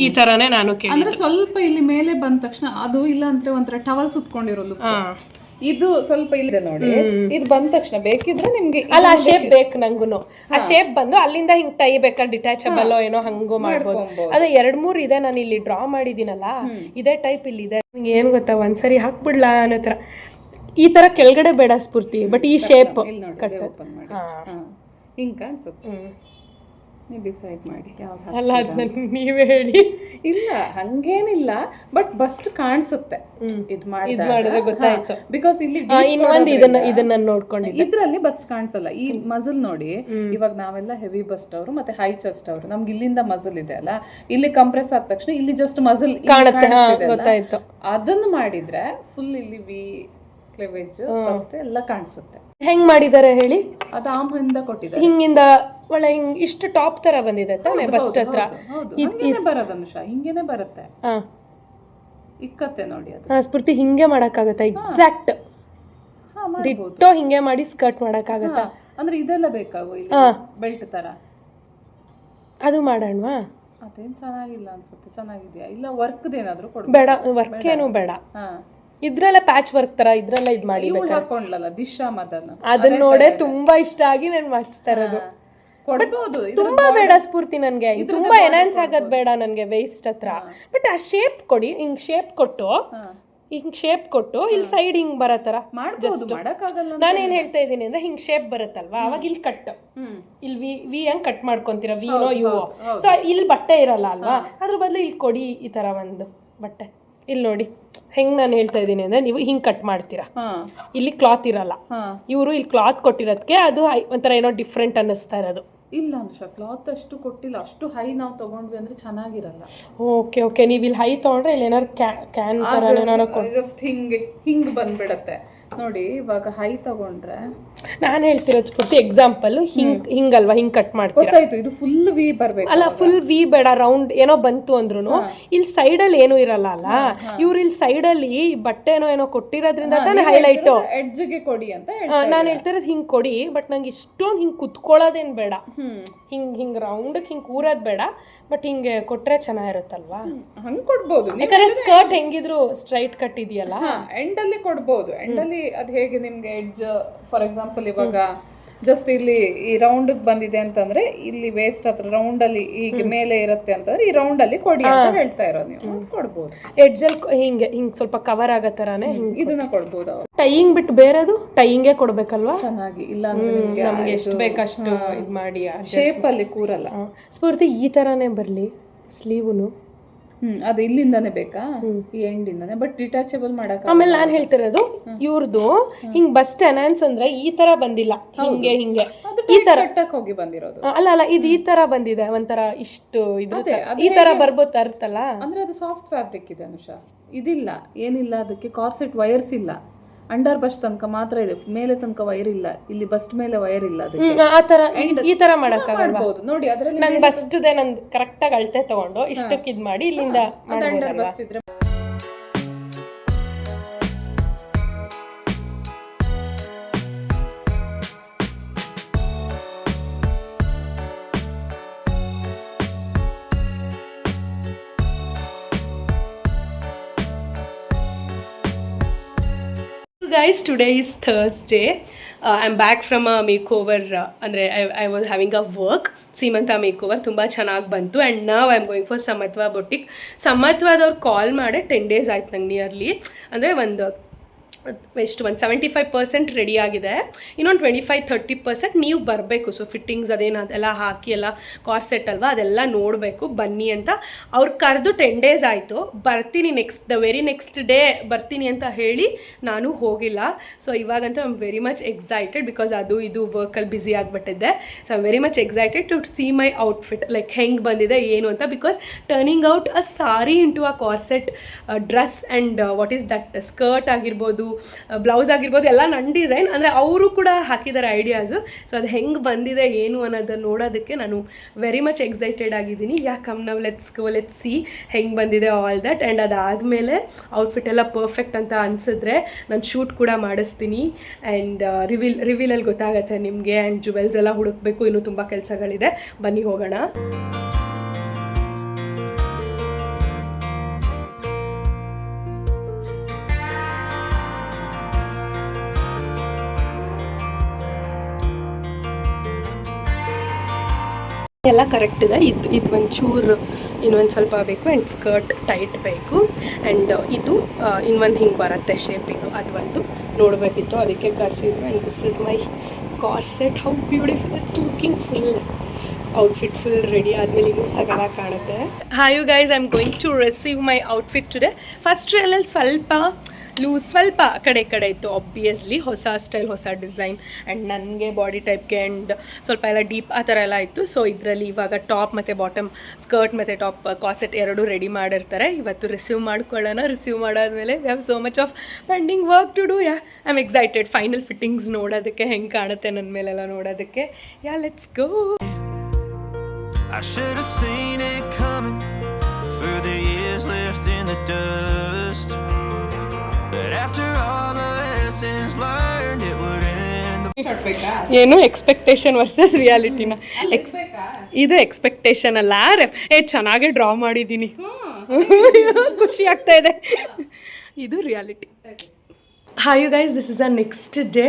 ಈ ತರಾನೇ ನಾನು ಅಂದ್ರೆ ಸ್ವಲ್ಪ ಇಲ್ಲಿ ಮೇಲೆ ಬಂದ ತಕ್ಷಣ ಅದು ಇಲ್ಲ ಅಂದ್ರೆ ಒಂಥರ ಟವಲ್ ಸುತ್ಕೊಂಡಿರೋ ಲುಕ್. ಇದು ಸ್ವಲ್ಪ ಇಲ್ಲಿದೆ ನೋಡಿ, ಇದು ಬಂದ ತಕ್ಷಣ ಬೇಕಿದ್ರೆ ನಿಮ್ಗೆ ಅಲ್ಲ ಆ ಶೇಪ್ ಬೇಕು ನಂಗೂನು. ಆ ಶೇಪ್ ಬಂದು ಅಲ್ಲಿಂದ ಹಿಂಗ್ ಟೈ ಬೇಕಾ ಡಿಟ್ಯಾಚಬಲ್ ಏನೋ ಹಂಗೋ ಮಾಡ್ಬೋದು. ಅದೇ 2-3 ಇದೆ, ನಾನು ಇಲ್ಲಿ ಡ್ರಾ ಮಾಡಿದೀನಲ್ಲ, ಇದೇ ಟೈಪ್ ಇಲ್ಲಿ ಇದೆ. ನಿಮ್ಗೆ ಏನ್ ಗೊತ್ತಾ, ಒಂದ್ಸರಿ ಹಾಕ್ಬಿಡ್ಲಾ ಅನ್ನೋ ತರ. ಈ ತರ ಕೆಳಗಡೆ ಬೇಡ ಸ್ಫೂರ್ತಿ, ಬಟ್ ಈ ಶೇಪ್ ಓಪನ್ ಮಾಡಿ ಹಿಂಗ್ ಕಾಣಿಸುತ್ತೆ. ನೀವು ಡಿಸೈಡ್ ಮಾಡಿ ಯಾವ್ದು. ಅಲ್ಲ, ಅದನ್ನ ನೀವೇ ಹೇಳಿ. ಇಲ್ಲ ಹಂಗೇನಿಲ್ಲ, ಬಟ್ ಬಸ್ಟ್ ಕಾಣಿಸುತ್ತೆ ಇದು ಮಾಡಿದ್ರೆ ಗೊತ್ತಾಯ್ತು. ಬಿಕಾಸ್ ಇಲ್ಲಿ ಇನ್ನೊಂದು ಇದನ್ನ ನೋಡ್ಕೊಂಡಿದ್ದೆ, ಇದ್ರಲ್ಲಿ ಬಸ್ಟ್ ಕಾಣಿಸಲ್ಲ. ಈ ಮಸಲ್ ನೋಡಿ, ಇವಾಗ ನಾವೆಲ್ಲ ಹೆವಿ ಬಸ್ಟ್ ಅವರು ಮತ್ತೆ ಹೈ ಚೆಸ್ಟ್ ಅವರು, ನಮ್ಗೆ ಇಲ್ಲಿಂದ ಮಸಲ್ ಇದೆ ಅಲ್ಲ, ಇಲ್ಲಿ ಕಂಪ್ರೆಸ್ ಆದ ತಕ್ಷಣ ಇಲ್ಲಿ ಜಸ್ಟ್ ಮಸಲ್ ಕಾಣುತ್ತೆ. ಗೊತ್ತಾಯ್ತು. ಅದನ್ನು ಮಾಡಿದ್ರೆ ಫುಲ್ ಇಲ್ಲಿ ವಿ ಕ್ಲೆವೇಜ್ ಬಸ್ಟ್ ಎಲ್ಲ ಕಾಣಿಸುತ್ತೆ. ಹೆಂಗ್ ಮಾಡಿದಾರೆ ಹೇಳಿ? ಅದು ಆಮ್ಹಿಂದ ಕೊಟ್ಟಿದ್ದಾರೆ, ಹಿಂಗಿಂದ ಒಳ್ಳೆ ಹಿಂಗ್ ಇಷ್ಟು ಟಾಪ್ ತರ ಬಂದಿದೆ ತಾನೆ ಬಸ್ಟ್ ಹತ್ರ. ಹಿಂಗೇನೆ ಬರೋದು ಅನುಷ, ಹಿಂಗೇನೆ ಬರುತ್ತೆ. ಇಕ್ಕತ್ತೆ ನೋಡಿ ಅದು. ಸ್ಫೂರ್ತಿ ಹಿಂಗೆ ಮಾಡಕ್ಕಾಗತ್ತಾ? ಎಕ್ಸಾಕ್ಟ್ ಡಿಟ್ಟೋ ಹಿಂಗೆ ಮಾಡಿ ಸ್ಕರ್ಟ್ ಮಾಡಕ್ಕಾಗತ್ತಾ? ಅಂದ್ರೆ ಇದೆಲ್ಲ ಬೇಕಾವು, ಬೆಲ್ಟ್ ತರ. ಅದು ಮಾಡೋಣವಾ? ಅದೇನು ಚೆನ್ನಾಗಿಲ್ಲ ಅನ್ಸುತ್ತೆ. ಚೆನ್ನಾಗಿದೆಯಾ ಇಲ್ಲ ವರ್ಕ್ದೇನಾದರೂ ಕೊಡು. ಬೇಡ, ವರ್ಕ್ ಏನು ಬೇಡ. ಇದ್ರಲ್ಲ ಪ್ಯಾಚ್ ವರ್ಕ್ ತರ ಇದ್ರಲ್ಲ ಇದ್ ಮಾಡಿ ಹಾಕೊಂಡ್ಲಲ್ಲ ದಿಶಾ ಮದನ್, ಅದನ್ನ ನೋಡೇ ತುಂಬಾ ಇಷ್ಟ ಆಗಿ ನಾನು ಮಾಡಿಸ್ತಾ ಇರೋದು. ಕೊಡ್ಬೋದು. ತುಂಬಾ ಬೇಡ ಸ್ಫೂರ್ತಿ ನನ್ಗೆ, ತುಂಬಾ ಎನ್ಹಾನ್ಸ್ ಆಗೋದ್ ಬೇಡ ನನ್ಗೆ ವೇಸ್ಟ್ ಹತ್ರ. ಬಟ್ ಆ ಶೇಪ್ ಕೊಡಿ, ಹಿಂಗ್ ಶೇಪ್ ಕೊಟ್ಟು ಇಲ್ಲಿ ಸೈಡ್ ಹಿಂಗ್ ಬರೋ ತರ ನಾನೇನ್ ಹೇಳ್ತಾ ಇದ್ದೀನಿ ಅಂದ್ರೆ ಹಿಂಗ್ ಶೇಪ್ ಬರುತ್ತಲ್ವಾ, ಅವಾಗ ಇಲ್ಲಿ ಕಟ್, ಇಲ್ಲಿ ವಿ ಹಂಗ್ ಕಟ್ ಮಾಡ್ಕೊಂತೀರ, ವಿನೋ ಯು. ಸೊ ಇಲ್ಲಿ ಬಟ್ಟೆ ಇರಲ್ಲ ಅಲ್ವಾ, ಅದ್ರ ಬದಲು ಇಲ್ಲಿ ಕೊಡಿ ಈ ತರ ಒಂದು ಬಟ್ಟೆ. ಇಲ್ಲಿ ನೋಡಿ ಹೆಂಗ್ ನಾನು ಹೇಳ್ತಾ ಇದ್ದೀನಿ ಅಂದ್ರೆ, ನೀವು ಹಿಂಗ್ ಕಟ್ ಮಾಡ್ತೀರಾ, ಇಲ್ಲಿ ಕ್ಲಾತ್ ಇರಲ್ಲ, ಇವರು ಇಲ್ಲಿ ಕ್ಲಾತ್ ಕೊಟ್ಟಿರೋದಕ್ಕೆ ಅದು ಒಂಥರ ಏನೋ ಡಿಫ್ರೆಂಟ್ ಅನ್ನಿಸ್ತಾ ಇರೋದು. ಇಲ್ಲ ಅನುಷಾ, ಕ್ಲಾತ್ ಅಷ್ಟು ಕೊಟ್ಟಿಲ್ಲ, ಅಷ್ಟು ಹೈ ನಾವು ತಗೊಂಡ್ವಿ ಅಂದ್ರೆ ಚೆನ್ನಾಗಿರಲ್ಲ. ಓಕೆ ನೀವು ಇಲ್ಲಿ ಹೈ ತಗೊಂಡ್ರೆ ಇಲ್ಲಿ ಏನಾರು ಕ್ಯಾನ್ ತರ ಜಸ್ಟ್ ಹಿಂಗ್ ಬಂದ್ಬಿಡತ್ತೆ ನೋಡಿ. ಇವಾಗ ಹೈ ತಗೊಂಡ್ರೆ ನಾನು ಹೇಳ್ತಿರೋದು ಸ್ಫೂರ್ತಿ ಎಕ್ಸಾಂಪಲ್, ಹಿಂಗಲ್ವಾ, ಹಿಂಗ್ ಕಟ್ ಮಾಡ್ತೀರಾ, ಗೊತ್ತಾಯ್ತು. ಇದು ಫುಲ್ ವಿ ಬರ್ಬೇಕು ಅಲ್ಲ, ಫುಲ್ ವಿ ಬೇಡ, ರೌಂಡ್ ಏನೋ ಬಂತು ಅಂದ್ರೂ ಇಲ್ಲಿ ಸೈಡ್ ಅಲ್ಲಿ ಏನು ಇರಲ್ಲ ಅಲ್ಲ, ಇವ್ರು ಇಲ್ಲಿ ಸೈಡ್ ಅಲ್ಲಿ ಬಟ್ಟೆ ಏನೋ ಕೊಟ್ಟಿರೋದ್ರಿಂದ ತಾನೇ ಹೈಲೈಟ್. ಎಡ್ಜ್ಗೆ ಕೊಡಿ ಅಂತ ನಾನು ಹೇಳ್ತಿರೋದು ಹಿಂಗ್ ಕೊಡಿ, ಬಟ್ ನಂಗೆ ಇಷ್ಟೊಂದು ಹಿಂಗ್ ಕುತ್ಕೊಳ್ಳೋದೇನ್ ಬೇಡ, ಹಿಂಗ್ ರೌಂಡ್ ಹಿಂಗ್ ಕೂರೋದ್ ಬೇಡ, ಬಟ್ ಹಿಂಗೆ ಕೊಟ್ರೆ ಚೆನ್ನಾಗಿರುತ್ತಲ್ವಾ, ಹಂಗ್ ಕೊಡ್ಬೋದು. ಯಾಕಂದ್ರೆ ಸ್ಕರ್ಟ್ ಹೆಂಗಿದ್ರು ಸ್ಟ್ರೈಟ್ ಕಟ್ ಇದೆಯಲ್ಲ, ಎಂಡ್ ಅಲ್ಲಿ ಕೊಡ್ಬೋದು. ಎಂಡ್ ಅಲ್ಲಿ ಅದ್ ಹೇಗೆ ನಿಮ್ಗೆ ಎಡ್ಜ್, ಫಾರ್ ಎಕ್ಸಾಂಪಲ್ ಇವಾಗ ಜಸ್ಟ್ ಇಲ್ಲಿ ಈ ರೌಂಡ್ ಬಂದಿದೆ ಅಂತಂದ್ರೆ, ಇಲ್ಲಿ ವೇಸ್ಟ್ ಹತ್ರ ರೌಂಡ್ ಅಲ್ಲಿ ಈಗ ಮೇಲೆ ಇರುತ್ತೆ ಅಂತಂದ್ರೆ ಈ ರೌಂಡ್ ಅಲ್ಲಿ ಕೊಡಿ ಅಂತ ಹೇಳ್ತಾ ಇರೋದು ನೀವು. ಕೊಡ್ಬೋದು ಎಡ್ಜ್ ಅಲ್ಲಿ ಹಿಂಗ್ ಸ್ವಲ್ಪ ಕವರ್ ಆಗೋ ತರಾನೇ ಇದನ್ನ ಕೊಡ್ಬೋದು. ಟೈಯಿಂಗ್ ಬಿಟ್ಟು ಬೇರೆದು ಟೈಯಿಂಗೇ ಕೊಡ್ಬೇಕಲ್ವಾ ಚೆನ್ನಾಗಿ, ಇಲ್ಲ ಅಂದ್ರೆ ನಮ್ಗೆ ಎಷ್ಟು ಬೇಕಷ್ಟು ಇದು ಮಾಡಿ ಶೇಪ್ ಅಲ್ಲಿ ಕೂರಲ್ಲ. ಸ್ಫೂರ್ತಿ ಈ ತರಾನೇ ಬರ್ಲಿ ಸ್ಲೀವ್ನು, ಅದು ಇಲ್ಲಿಂದಾನೆ ಬೇಕಾ, ಈ ಎಂಡ್ ಇಂದಾನೆ, ಬಟ್ ಡಿಟ್ಯಾಚಬಲ್ ಮಾಡಕ. ಆಮೇಲೆ ನಾನು ಹೇಳ್ತಿರೋದು ಇವ್ರದ್ದು ಹಿಂಗ್ ಬಸ್ಟ್ ಎನ್ಹಾನ್ಸ್ ಅಂದ್ರೆ ಈ ತರ ಬಂದಿಲ್ಲ, ಹಿಂಗೆ ಈ ತರ ಹೋಗಿ ಬಂದಿರೋದು. ಅಲ್ಲ ಇದು ಈ ತರ ಬಂದಿದೆ, ಒಂಥರ ಇಷ್ಟು ಈ ತರ ಬರ್ಬೋದು ಅರ್ಥಲ್ಲ. ಅಂದ್ರೆ ಅದು ಸಾಫ್ಟ್ ಫ್ಯಾಬ್ರಿಕ್ ಇದೆ ಅನುಷಾ, ಇದಿಲ್ಲ ಏನಿಲ್ಲ, ಅದಕ್ಕೆ ಕಾರ್ಸೆಟ್ ವೈರ್ಸ್ ಇಲ್ಲ, ಅಂಡರ್ ಬಸ್ಟ್ ತನಕ ಮಾತ್ರ ಇದೆ, ಮೇಲೆ ತನಕ ವೈರ್ ಇಲ್ಲ, ಇಲ್ಲಿ ಬಸ್ಟ್ ಮೇಲೆ ವೈರ್ ಇಲ್ಲ. ಆತರ ಈ ತರ ಮಾಡಕ್ಕಾಗಲ್ವಾ ನೋಡಿ, ಅದ್ರಲ್ಲಿ ನಂಗೆ ಬಸ್ಟ್ ಇದೆ, ನಂದು ಕರೆಕ್ಟ್ ಆಗಿ ಅಳತೆ ತಗೊಂಡು ಇಷ್ಟಕ್ಕೆ ಇದ್ ಮಾಡಿ ಇಲ್ಲಿಂದ ಅಂಡರ್ ಬಸ್ಟ್ ಇದ್ರೆ. Guys, today is Thursday. I'm back from a makeover. Andre I was having a work, Seemanta makeover. ತುಂಬ ಚೆನ್ನಾಗಿ ಬಂತು. ಆ್ಯಂಡ್ ನಾವು I am going for Samatva boutique. ಸಮತ್ವದವ್ರು ಕಾಲ್ ಮಾಡಿ 10 days ಆಯ್ತು ನಂಗೆ ನಿಯರ್ಲಿ. ಅಂದರೆ ಒಂದು 75% ರೆಡಿ ಆಗಿದೆ, ಇನ್ನೊಂದು 25-30% ನೀವು ಬರಬೇಕು. ಸೊ ಫಿಟ್ಟಿಂಗ್ಸ್ ಅದೇನು ಅದೆಲ್ಲ ಹಾಕಿ ಎಲ್ಲ ಕಾರ್ಸೆಟ್ ಅಲ್ವಾ, ಅದೆಲ್ಲ ನೋಡಬೇಕು, ಬನ್ನಿ ಅಂತ ಅವ್ರು ಕರೆದು 10 days ಆಯಿತು. ಬರ್ತೀನಿ ವೆರಿ ನೆಕ್ಸ್ಟ್ ಡೇ ಬರ್ತೀನಿ ಅಂತ ಹೇಳಿ ನಾನು ಹೋಗಿಲ್ಲ. ಸೊ ಇವಾಗಂತೂ I am very much excited, because ಅದು ಇದು ವರ್ಕಲ್ಲಿ ಬ್ಯುಸಿ ಆಗಿಬಿಟ್ಟಿದ್ದೆ. So I am very much excited to see my outfit, like ಹೆಂಗೆ ಬಂದಿದೆ ಏನು ಅಂತ. Because turning out a sari into a corset dress and what is that skirt ಆಗಿರ್ಬೋದು, blouse ಆಗಿರ್ಬೋದು, ಎಲ್ಲ ನನ್ನ ಡಿಸೈನ್. ಅಂದರೆ ಅವರು ಕೂಡ ಹಾಕಿದ್ದಾರೆ ಐಡಿಯಾಸು. ಸೊ ಅದು ಹೆಂಗೆ ಬಂದಿದೆ ಏನು ಅನ್ನೋದನ್ನು ನೋಡೋದಕ್ಕೆ ನಾನು ವೆರಿ ಮಚ್ ಎಕ್ಸೈಟೆಡ್ ಆಗಿದ್ದೀನಿ. ಯಾಕಮ್ ನಾವು ಲೆಟ್ಸ್ ಸಿ ಹೆಂಗೆ ಬಂದಿದೆ ಆಲ್ ದಟ್. ಆ್ಯಂಡ್ ಅದಾದಮೇಲೆ ಔಟ್ಫಿಟ್ ಎಲ್ಲ ಪರ್ಫೆಕ್ಟ್ ಅಂತ ಅನಿಸಿದ್ರೆ ನಾನು ಶೂಟ್ ಕೂಡ ಮಾಡಿಸ್ತೀನಿ. ಆ್ಯಂಡ್ ರಿವೀಲಲ್ಲಿ ಗೊತ್ತಾಗುತ್ತೆ ನಿಮಗೆ. ಆ್ಯಂಡ್ ಜುವೆಲ್ಸ್ ಎಲ್ಲ ಹುಡುಕಬೇಕು, ಇನ್ನೂ ತುಂಬ ಕೆಲಸಗಳಿದೆ. ಬನ್ನಿ ಹೋಗೋಣ. ಎಲ್ಲ ಕರೆಕ್ಟ್ ಇದೆ. ಇದು ಒಂಚೂರು ಇನ್ನೊಂದು ಸ್ವಲ್ಪ ಬೇಕು, ಆ್ಯಂಡ್ ಸ್ಕರ್ಟ್ ಟೈಟ್ ಬೇಕು. ಆ್ಯಂಡ್ ಇದು ಇನ್ನೊಂದು ಹಿಂಗೆ ಬರುತ್ತೆ ಶೇಪಿಂಗು, ಅದು ಒಂದು ನೋಡಬೇಕಿತ್ತು, ಅದಕ್ಕೆ ಕರೆಸಿದ್ರು. And this is my corset. How beautiful it's looking. Full outfit full ready ಆದಮೇಲೆ ಇನ್ನೂ ಸಗಲಾಗಿ ಕಾಣುತ್ತೆ. Hi you guys, I am going to receive my outfit today. First ಟ್ರೈಲಲ್ಲಿ ಸ್ವಲ್ಪ ಲೂಸ್, ಸ್ವಲ್ಪ ಕಡೆ ಇತ್ತು ಆಬ್ವಿಯಸ್ಲಿ. ಹೊಸ ಸ್ಟೈಲ್, ಹೊಸ ಡಿಸೈನ್, ಆ್ಯಂಡ್ ನನಗೆ ಬಾಡಿ ಟೈಪ್ಗೆ ಆ್ಯಂಡ್ ಸ್ವಲ್ಪ ಎಲ್ಲ ಡೀಪ್ ಆ ಥರ ಎಲ್ಲ ಇತ್ತು. ಸೊ ಇದರಲ್ಲಿ ಇವಾಗ ಟಾಪ್ ಮತ್ತು ಬಾಟಮ್, ಸ್ಕರ್ಟ್ ಮತ್ತು ಟಾಪ್ ಕಾರ್ಸೆಟ್ ಎರಡೂ ರೆಡಿ ಮಾಡಿರ್ತಾರೆ. ಇವತ್ತು ರಿಸೀವ್ ಮಾಡ್ಕೊಳ್ಳೋಣ. ರಿಸೀವ್ ಮಾಡಾದ್ಮೇಲೆ we have so much of pending work to do. I am excited final fittings ನೋಡೋದಕ್ಕೆ, ಹೆಂಗೆ ಕಾಣುತ್ತೆ ನನ್ನ ಮೇಲೆಲ್ಲ ನೋಡೋದಕ್ಕೆ. Let's go. I should have seen it coming through the years left in the dust. But after all the lessons learned, it would end. Shot ಬೇಕಾ? ಏನು expectation versus ರಿಯಾಲಿಟಿನ ಬೇಕಾ? ಇದು ಎಕ್ಸ್ಪೆಕ್ಟೇಷನ್ ಅಲ್ಲ ಚೆನ್ನಾಗೇ ಡ್ರಾ ಮಾಡಿದ್ದೀನಿ, ಖುಷಿ ಆಗ್ತಾ ಇದೆ. ಇದು reality. Hi you guys, this is a next day.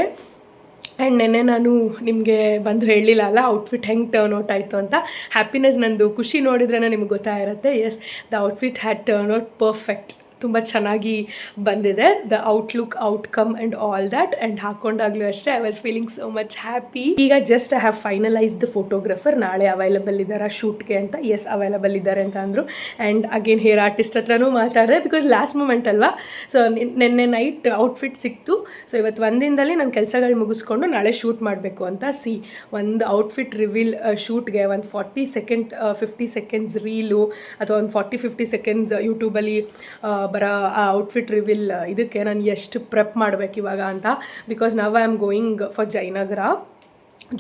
And ನೆನ್ನೆ ನಾನು ನಿಮಗೆ ಬಂದು ಹೇಳಿಲ್ಲ ಅಲ್ಲ ಔಟ್ಫಿಟ್ ಹೆಂಗೆ ಟರ್ನ್ ಔಟ್ ಆಯಿತು ಅಂತ. ಹ್ಯಾಪಿನೆಸ್ ನಂದು ಖುಷಿ ನೋಡಿದ್ರೇ ನಿಮ್ಗೆ ಗೊತ್ತಾಗಿರುತ್ತೆ. Yes, the outfit had turn out perfect. ತುಂಬ ಚೆನ್ನಾಗಿ ಬಂದಿದೆ, the outlook, outcome and all that. And ಹಾಕೊಂಡಾಗಲೂ ಅಷ್ಟೇ I was feeling so much happy. ಈಗ just I have finalise the photographer. ನಾಳೆ ಅವೈಲಬಲ್ ಇದ್ದಾರೆ ಶೂಟ್ಗೆ ಅಂತ. ಎಸ್, ಅವೈಲಬಲ್ ಇದ್ದಾರೆ ಅಂತ ಅಂದರು. ಆ್ಯಂಡ್ ಅಗೇನ್ ಹೇರ್ ಆರ್ಟಿಸ್ಟ್ ಹತ್ರನೂ ಮಾತಾಡಿದೆ, ಬಿಕಾಸ್ ಲಾಸ್ಟ್ ಮೂಮೆಂಟ್ ಅಲ್ವಾ. ಸೊ ನಿನ್ನೆ ನೈಟ್ ಔಟ್ಫಿಟ್ ಸಿಕ್ತು. ಸೊ ಇವತ್ತು ಒಂದಿನದಲ್ಲಿ ನಾನು ಕೆಲಸಗಳು ಮುಗಿಸ್ಕೊಂಡು ನಾಳೆ ಶೂಟ್ ಮಾಡಬೇಕು ಅಂತ. ಒಂದು ಔಟ್ಫಿಟ್ ರಿವೀಲ್ ಶೂಟ್ಗೆ ಒಂದು 40 ಸೆಕೆಂಡ್ 50 ಸೆಕೆಂಡ್ಸ್ ರೀಲು ಅಥವಾ ಒಂದು 40-50 ಸೆಕೆಂಡ್ಸ್ ಯೂಟ್ಯೂಬಲ್ಲಿ ಬರೋ ಆ ಔಟ್ಫಿಟ್ ರಿವೀಲ್ ಇದಕ್ಕೆ ನಾನು ಎಷ್ಟು ಪ್ರೆಪ್ ಮಾಡಬೇಕು ಇವಾಗ ಅಂತ. Because ನವ್ I am going for Jayanagar.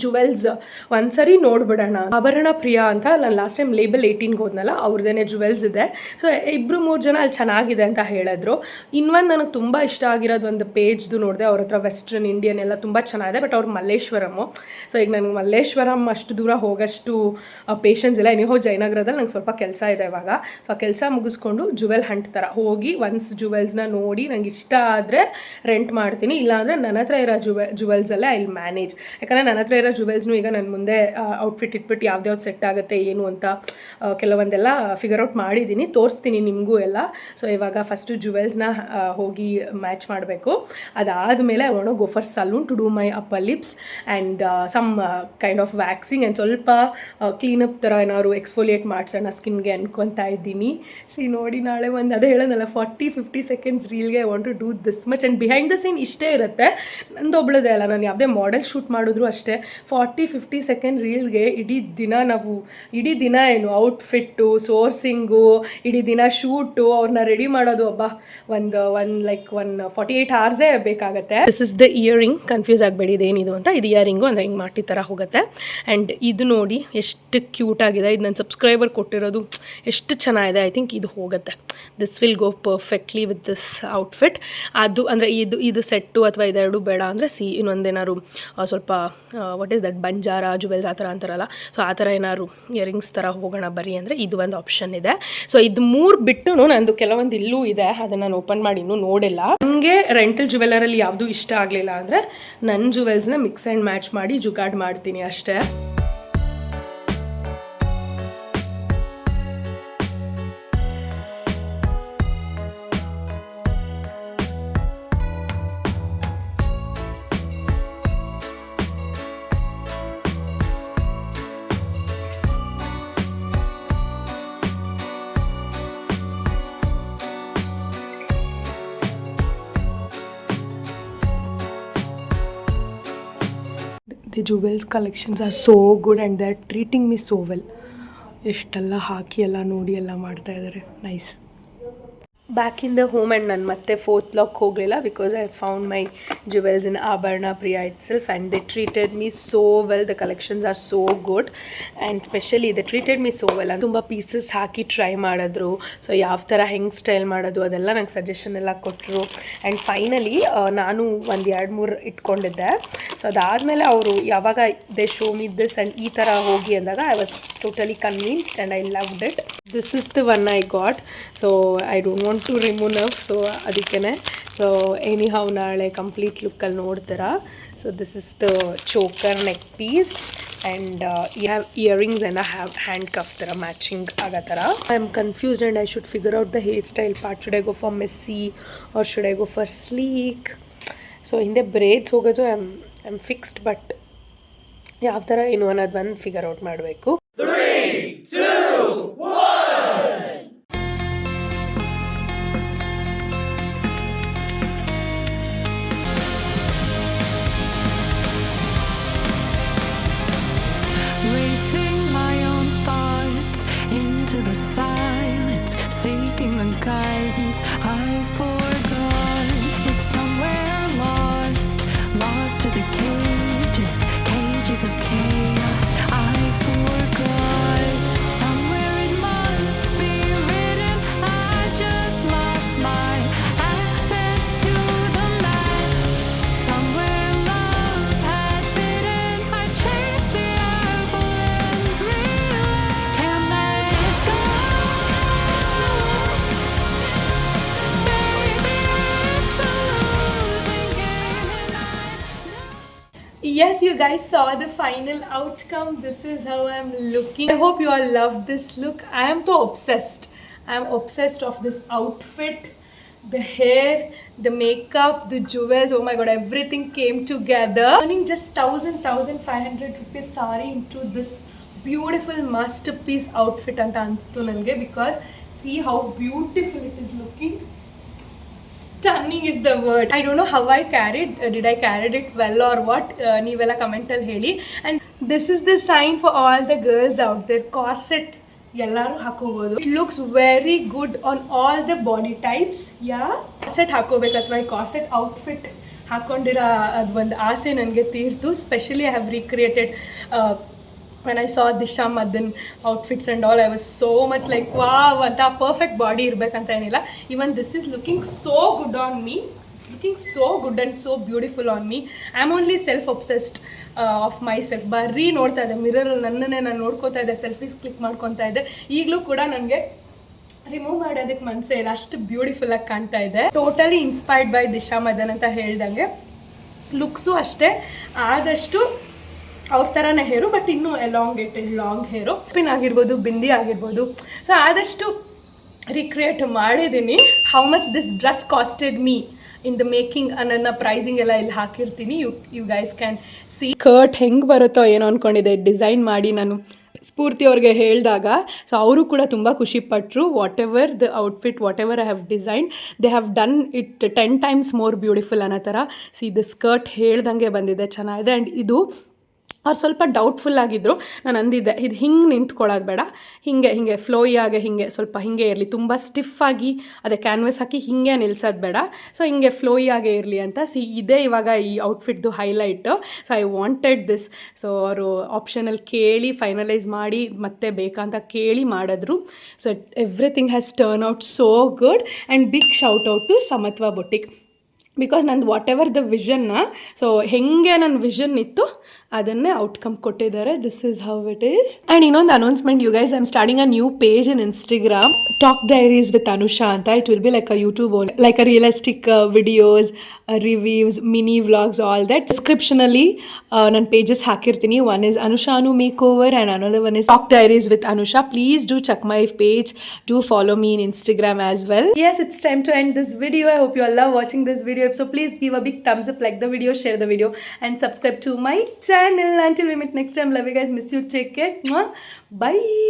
Jewels ಒಂದ್ಸರಿ ನೋಡ್ಬಿಡೋಣ. ಆಭರಣ ಪ್ರಿಯಾ ಅಂತ ನಾನು ಲಾಸ್ಟ್ ಟೈಮ್ ಲೇಬಲ್ 18ಗೆ ಹೋದ್ನಲ್ಲ, ಅವ್ರದ್ದೇನೆ ಜುವೆಲ್ಸ್ ಇದೆ. ಸೊ 2-3 ಜನ ಅಲ್ಲಿ ಚೆನ್ನಾಗಿದೆ ಅಂತ ಹೇಳಿದ್ರು. ಇನ್ನೊಂದು ನನಗೆ ತುಂಬ ಇಷ್ಟ ಆಗಿರೋದು ಒಂದು ಪೇಜ್ದು ನೋಡಿದೆ, ಅವ್ರ ಹತ್ರ ವೆಸ್ಟರ್ನ್ ಇಂಡಿಯನ್ ಎಲ್ಲ ತುಂಬ ಚೆನ್ನಾಗಿದೆ. ಬಟ್ ಅವ್ರು ಮಲ್ಲೇಶ್ವರಮ್ಮು. ಸೊ ಈಗ ನನಗೆ ಮಲ್ಲೇಶ್ವರಂ ಅಷ್ಟು ದೂರ ಹೋಗೋಷ್ಟು ಪೇಷನ್ಸ್ ಇಲ್ಲ. ಏನಿಹೋ ಜಯನಗರದಲ್ಲಿ ನಂಗೆ ಸ್ವಲ್ಪ ಕೆಲಸ ಇದೆ ಇವಾಗ. ಸೊ ಆ ಕೆಲಸ ಮುಗಿಸ್ಕೊಂಡು ಜುವೆಲ್ ಹಂಟ್ ಥರ ಹೋಗಿ ಒನ್ಸ್ ಜುವೆಲ್ಸ್ನ ನೋಡಿ ನಂಗೆ ಇಷ್ಟ ಆದರೆ ರೆಂಟ್ ಮಾಡ್ತೀನಿ, ಇಲ್ಲಾಂದರೆ ನನ್ನ ಹತ್ರ ಇರೋ ಜುವೆಲ್ಸಲ್ಲೇ ಐ ವಿಲ್ ಮ್ಯಾನೇಜ್. ಯಾಕಂದರೆ ನನ್ನ ಹತ್ರ ಇರೋ ಜುವೆಲ್ಸ್ನು ಈಗ ನನ್ನ ಮುಂದೆ ಔಟ್ಫಿಟ್ ಇಟ್ಬಿಟ್ಟು ಯಾವ್ದು ಸೆಟ್ ಆಗುತ್ತೆ ಏನು ಅಂತ ಕೆಲವೊಂದೆಲ್ಲ ಫಿಗರ್ ಔಟ್ ಮಾಡಿದ್ದೀನಿ, ತೋರಿಸ್ತೀನಿ ನಿಮಗೂ ಎಲ್ಲ. ಸೊ ಇವಾಗ ಫಸ್ಟು ಜುವೆಲ್ಸ್ನ ಹೋಗಿ ಮ್ಯಾಚ್ ಮಾಡಬೇಕು. ಅದಾದಮೇಲೆ I want to go for salon to do my upper lips and some kind of waxing and ಸ್ವಲ್ಪ ಕ್ಲೀನಪ್ ಥರ ಏನಾದ್ರು ಎಕ್ಸ್ಫೋಲಿಯೇಟ್ ಮಾಡಿಸೋಣ ಸ್ಕಿನ್ಗೆ ಅನ್ಕೊತಾ ಇದ್ದೀನಿ. ನೋಡಿ ನಾಳೆ ಒಂದು ಅದೇ ಹೇಳೋನಲ್ಲ 40-50 ಸೆಕೆಂಡ್ಸ್ ರೀಲ್ಗೆ I want to do this much. And behind the scene ಇಷ್ಟೇ ಇರುತ್ತೆ, ನಂದೊಬ್ಳದೇ ಅಲ್ಲ. ನಾನು ಯಾವುದೇ ಮಾಡೆಲ್ ಶೂಟ್ ಮಾಡಿದ್ರು ಅಷ್ಟೇ 40-50 ಸೆಕೆಂಡ್ ರೀಲ್ಗೆ ಇಡೀ ದಿನ ಏನು ಔಟ್ಫಿಟ್ಟು, ಸೋರ್ಸಿಂಗು, ಇಡೀ ದಿನ ಶೂಟು, ಅವ್ರನ್ನ ರೆಡಿ ಮಾಡೋದು ಒಂದು 48 hours ಬೇಕಾಗುತ್ತೆ. This is the earring. Confuse ಆಗಬೇಡಿ ಇದೇನಿದು ಅಂತ. ಇದು ಇಯರಿಂಗು ಅಂದರೆ ಹಿಂಗೆ ಮಾಟಿ ಥರ ಹೋಗುತ್ತೆ. ಆ್ಯಂಡ್ ಇದು ನೋಡಿ ಎಷ್ಟು ಕ್ಯೂಟ್ ಆಗಿದೆ. ಇದು ನನ್ನ ಸಬ್ಸ್ಕ್ರೈಬರ್ ಕೊಟ್ಟಿರೋದು ಎಷ್ಟು ಚೆನ್ನಾಗಿದೆ. ಐ ಥಿಂಕ್ ಇದು ಹೋಗುತ್ತೆ. This will go perfectly with this outfit. ಅದು ಅಂದರೆ ಇದು ಸೆಟ್ಟು ಅಥವಾ ಇದೆರಡು ಬೇಡ ಅಂದರೆ ಇನ್ನೊಂದೇನಾದ್ರು ಸ್ವಲ್ಪ what is that Banjara jewels ಆ ಥರ ಅಂತಾರಲ್ಲ, ಸೊ ಆ ಥರ ಏನಾದ್ರು ಇಯರಿಂಗ್ಸ್ ಥರ ಹೋಗೋಣ ಬರೀ ಅಂದರೆ ಇದು ಒಂದು ಆಪ್ಷನ್ ಇದೆ. ಸೊ ಇದು 3 ಬಿಟ್ಟು ನಂದು ಕೆಲವೊಂದು ಇಲ್ಲೂ ಇದೆ, ಅದನ್ನು ನಾನು ಓಪನ್ ಮಾಡಿ ಇನ್ನೂ ನೋಡಿಲ್ಲ. ನನಗೆ ರೆಂಟಲ್ ಜುವೆಲ್ಲರಲ್ಲಿ ಯಾವುದೂ ಇಷ್ಟ ಆಗಲಿಲ್ಲ ಅಂದರೆ ನನ್ನ ಜುವೆಲ್ಸ್ನ ಮಿಕ್ಸ್ ಆ್ಯಂಡ್ ಮ್ಯಾಚ್ ಮಾಡಿ ಜುಗಾಡ್ ಮಾಡ್ತೀನಿ ಅಷ್ಟೇ. The jewels collections are so good and they are treating me so well. ಎಷ್ಟೆಲ್ಲ ಹಾಕಿ ಎಲ್ಲ ನೋಡಿ ಎಲ್ಲ ಮಾಡ್ತಾ ಇದ್ದಾರೆ. Nice. Back in the home and ನಾನು ಮತ್ತೆ 4th ಬ್ಲಾಕ್ ಹೋಗಲಿಲ್ಲ because I found my jewels in Abharana Priya itself and they treated me so well. The collections are so good and specially they treated me so well. ತುಂಬ pieces ಹಾಕಿ try ಮಾಡಿದ್ರು. So ಯಾವ ಥರ ಹೆಂಗೆ style ಮಾಡೋದು ಅದೆಲ್ಲ ನಂಗೆ ಸಜೆಷನ್ ಎಲ್ಲ ಕೊಟ್ಟರು. ಆ್ಯಂಡ್ ಫೈನಲಿ ನಾನು ಒಂದು 2-3 ಇಟ್ಕೊಂಡಿದ್ದೆ. ಸೊ ಅದಾದಮೇಲೆ ಅವರು ಯಾವಾಗ they show me this and ಈ ಥರ ಹೋಗಿ ಅಂದಾಗ I was totally convinced and I loved it. This is the one I got. So I don't want to remove now. So ಅದಕ್ಕೇ ಸೊ ಎನಿಹೌ ನಾಳೆ ಕಂಪ್ಲೀಟ್ ಲುಕ್ಕಲ್ಲಿ ನೋಡ್ತೀರಾ. So this is the choker neck piece and you have earrings and I have hand cuff ಥರ matching ಆಗೋ ಥರ. I am confused and I should figure out the hair style part. Should I go for messy or should I go for sleek? So ಹಿಂದೆ braids ಹೋಗೋದು I am fixed, but ಯಾವ ಥರ ಏನು ಅನ್ನೋದು ಬಂದು ಫಿಗರ್ ಔಟ್ ಮಾಡಬೇಕು. 3, 2, 1. Racing my own thoughts into the silence, seeking the guidance I forgot. It's somewhere lost, lost to the cages, cages of chaos I forgot. Somewhere it must be written, I just lost my access to the map. Somewhere love had Yes, you guys saw the final outcome. This is how I'm looking. I hope you all love this look. I am so obsessed. I am obsessed of this outfit, the hair, the makeup, the jewels. Oh my god, everything came together. Earning just 1,500 rupees sari into this beautiful masterpiece outfit anta anstu nange, because see how beautiful it is looking. Stunning is the word. I don't know how I carried. Did I carried it well or what? ನೀವೆಲ್ಲ ಕಮೆಂಟಲ್ಲಿ ಹೇಳಿ. And this is the sign for all the girls out there. Corset ಎಲ್ಲರೂ ಹಾಕೋಬೋದು. It looks very good on all the body types. Yeah. Corset ಹಾಕೋಬೇಕು ಅಥವಾ ಈ corset outfit ಹಾಕೊಂಡಿರೋ ಅದು ಒಂದು ಆಸೆ ನನಗೆ ತೀರ್ತು. Especially I have recreated when I saw Disha Madan outfits and all, I was so much like wow, anta perfect body irbekanta enilla. Even this is looking so good on me. It's looking so good and so beautiful on me. I'm only self obsessed of myself. Barri ನೋಡ್ತಾ ಇದೆ mirror ಅಲ್ಲಿ ನನ್ನನ್ನೇ ನಾನು ನೋಡ್ಕೋತಾ ಇದ್ದೆ, selfies click ಮಾಡ್ಕೊತಾ ಇದ್ದೆ. ಈಗಲೂ ಕೂಡ ನನಗೆ ರಿಮೂವ್ ಮಾಡೋದಕ್ಕೆ ಮನಸ್ಸೇ ಇಲ್ಲ, ಅಷ್ಟು ಬ್ಯೂಟಿಫುಲ್ ಆಗಿ ಕಾಣ್ತಾ ಇದೆ. Totally inspired by Disha Madan ಅಂತ ಹೇಳ್ದಂಗೆ. ಲುಕ್ಸು ಅಷ್ಟೇ, ಆದಷ್ಟು ಅವ್ರ ಥರನೇ ಹೇರು, ಬಟ್ ಇನ್ನೂ ಎಲಾಂಗೇಟೆಡ್ ಲಾಂಗ್ ಹೇರು. ಪಿನ್ ಆಗಿರ್ಬೋದು, ಬಿಂದಿ ಆಗಿರ್ಬೋದು. ಸೊ ಆದಷ್ಟು ರಿಕ್ರಿಯೇಟ್ ಮಾಡಿದ್ದೀನಿ. How much this dress costed me in the making ನನ್ನ ಪ್ರೈಸಿಂಗ್ ಎಲ್ಲ ಇಲ್ಲಿ ಹಾಕಿರ್ತೀನಿ. You guys can see. ಕರ್ಟ್ ಹೆಂಗೆ ಬರುತ್ತೋ ಏನೋ ಅಂದ್ಕೊಂಡಿದ್ದೆ ಡಿಸೈನ್ ಮಾಡಿ ನಾನು ಸ್ಫೂರ್ತಿ ಅವ್ರಿಗೆ ಹೇಳಿದಾಗ. ಸೊ ಅವರು ಕೂಡ ತುಂಬ ಖುಷಿಪಟ್ಟರು. Whatever the outfit, whatever I have design, they have done it 10 times more beautiful ಅನ್ನೋ ಥರ. ಸಿ ದ ಸ್ಕರ್ಟ್ ಹೇಳ್ದಂಗೆ ಬಂದಿದೆ, ಚೆನ್ನಾಗಿದೆ. ಆ್ಯಂಡ್ ಇದು ಅವ್ರು ಸ್ವಲ್ಪ ಡೌಟ್ಫುಲ್ ಆಗಿದ್ದರು. ನಾನು ಅಂದಿದ್ದೆ ಇದು ಹಿಂಗೆ ನಿಂತ್ಕೊಳ್ಳೋದು ಬೇಡ, ಹಿಂಗೆ ಫ್ಲೋಯಿಯಾಗೆ ಹಿಂಗೆ ಸ್ವಲ್ಪ ಹಿಂಗೆ ಇರಲಿ, ತುಂಬ ಸ್ಟಿಫಾಗಿ ಅದೇ ಕ್ಯಾನ್ವಸ್ ಹಾಕಿ ಹಿಂಗೆ ನಿಲ್ಸೋದು ಬೇಡ, ಸೊ ಹಿಂಗೆ ಫ್ಲೋಯಿಯಾಗೆ ಇರಲಿ ಅಂತ. ಸಿ ಇದೇ ಇವಾಗ ಈ ಔಟ್ಫಿಟ್ದು highlight. So I wanted this. So ಅವರು ಆಪ್ಷನಲ್ಲಿ ಕೇಳಿ ಫೈನಲೈಸ್ ಮಾಡಿ ಮತ್ತೆ ಬೇಕಂತ ಕೇಳಿ ಮಾಡಿದ್ರು. So everything has turn out so good. And big shout out to Samatva boutique, because ನಂದು ವಾಟ್ ಎವರ್ ದ ವಿಷನ್ನ, ಸೊ ಹೆಂಗೆ ನನ್ನ ವಿಷನ್ ಇತ್ತು ಅದನ್ನೇ ಔಟ್ಕಮ್ ಕೊಟ್ಟಿದ್ದಾರೆ. This is how it is. And ಇನ್ನೊಂದು announcement, you guys, I am starting a new page in Instagram, talk diaries with Anusha ಅಂತ. It will be like a YouTube one, like a realistic videos, reviews, mini vlogs, all that. ಡಿಸ್ಕ್ರಿಪ್ಷನಲ್ಲಿ ನನ್ನ pages ಹಾಕಿರ್ತೀನಿ. One is ಅನುಷಾನು makeover and another one is talk diaries with Anusha. Please do check my page, do follow me in Instagram as well. Yes, it's time to end this video. I hope you all love watching this video. So please give a big thumbs up, like the video, share the video and subscribe to my channel. Until we meet next time, love you guys, miss you, take care. Bye.